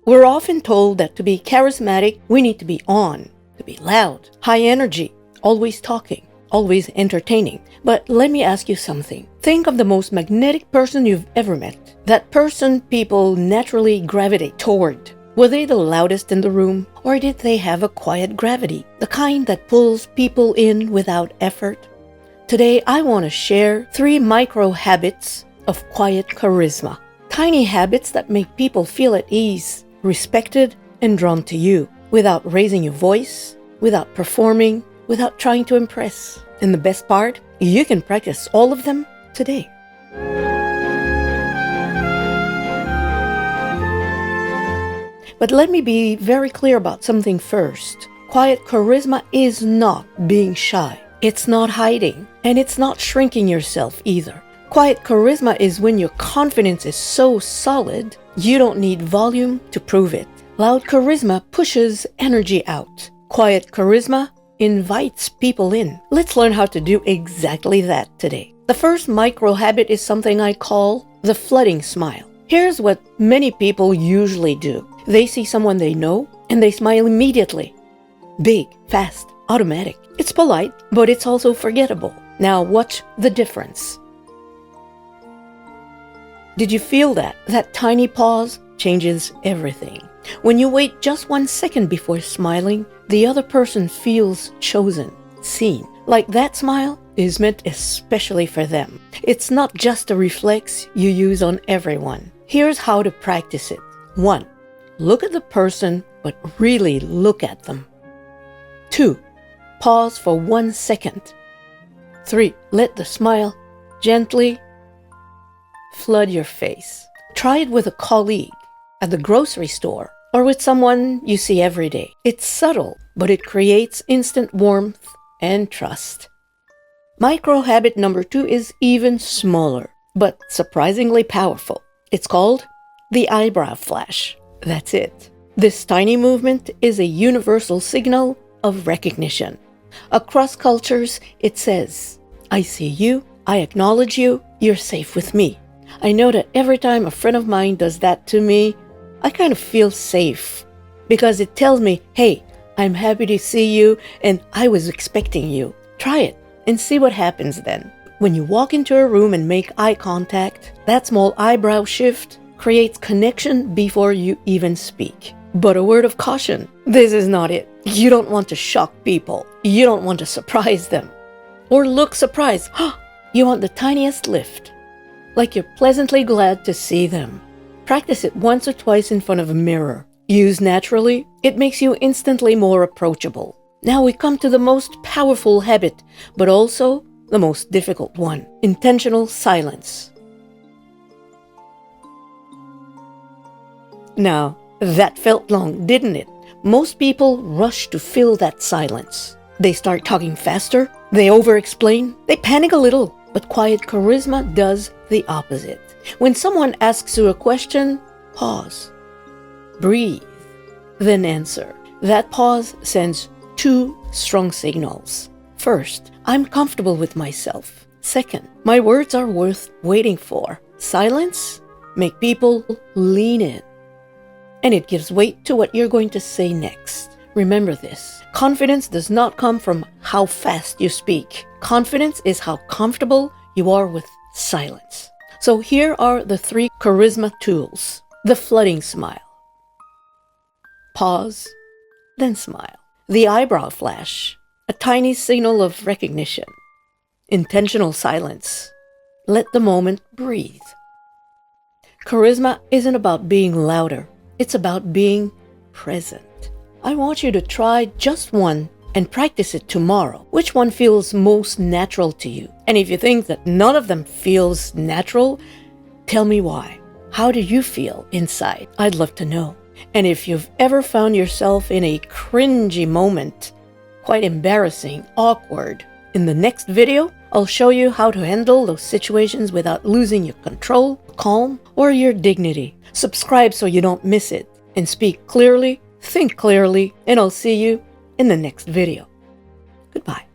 We're often told that to be charismatic, we need to be on, to be loud, high energy, always talking, always entertaining. But let me ask you something. Think of the most magnetic person you've ever met. That person people naturally gravitate toward. Were they the loudest in the room, or did they have a quiet gravity, the kind that pulls people in without effort? Today, I want to share 3 micro habits of quiet charisma. Tiny habits that make people feel at ease, respected, and drawn to you, without raising your voice, without performing, without trying to impress. And the best part, you can practice all of them today. But let me be very clear about something first. Quiet charisma is not being shy. It's not hiding, and it's not shrinking yourself either. Quiet charisma is when your confidence is so solid, you don't need volume to prove it. Loud charisma pushes energy out. Quiet charisma invites people in. Let's learn how to do exactly that today. The first micro habit is something I call the flooding smile. Here's what many people usually do. They see someone they know and they smile immediately. Big, fast, automatic. It's polite, but it's also forgettable. Now watch the difference. Did you feel that? That tiny pause changes everything. When you wait just 1 second before smiling, the other person feels chosen, seen. Like that smile is meant especially for them. It's not just a reflex you use on everyone. Here's how to practice it. 1. Look at the person, but really look at them. 2. Pause for 1 second. 3. Let the smile gently flood your face. Try it with a colleague, at the grocery store, or with someone you see every day. It's subtle, but it creates instant warmth and trust. Micro habit number 2 is even smaller, but surprisingly powerful. It's called the Eyebrow Flash. That's it. This tiny movement is a universal signal of recognition. Across cultures, it says, I see you, I acknowledge you, you're safe with me. I know that every time a friend of mine does that to me, I kind of feel safe because it tells me, hey, I'm happy to see you and I was expecting you. Try it and see what happens then. When you walk into a room and make eye contact, that small eyebrow shift creates connection before you even speak. But a word of caution, this is not it. You don't want to shock people. You don't want to surprise them or look surprised. You want the tiniest lift, like you're pleasantly glad to see them. Practice it once or twice in front of a mirror. Used naturally, it makes you instantly more approachable. Now we come to the most powerful habit, but also the most difficult one: intentional silence. Now, that felt long, didn't it? Most people rush to fill that silence. They start talking faster, they over-explain, they panic a little. But quiet charisma does the opposite. When someone asks you a question, pause, breathe, then answer. That pause sends 2 strong signals. First, I'm comfortable with myself. Second, my words are worth waiting for. Silence makes people lean in, and it gives weight to what you're going to say next. Remember this. Confidence does not come from how fast you speak. Confidence is how comfortable you are with silence. So here are the 3 charisma tools. The flooding smile. Pause, then smile. The eyebrow flash, a tiny signal of recognition. Intentional silence. Let the moment breathe. Charisma isn't about being louder. It's about being present. I want you to try just one and practice it tomorrow. Which one feels most natural to you? And if you think that none of them feels natural, tell me why. How do you feel inside? I'd love to know. And if you've ever found yourself in a cringy moment, quite embarrassing, awkward, in the next video, I'll show you how to handle those situations without losing your control, calm, or your dignity. Subscribe so you don't miss it. And speak clearly, think clearly, and I'll see you in the next video. Goodbye.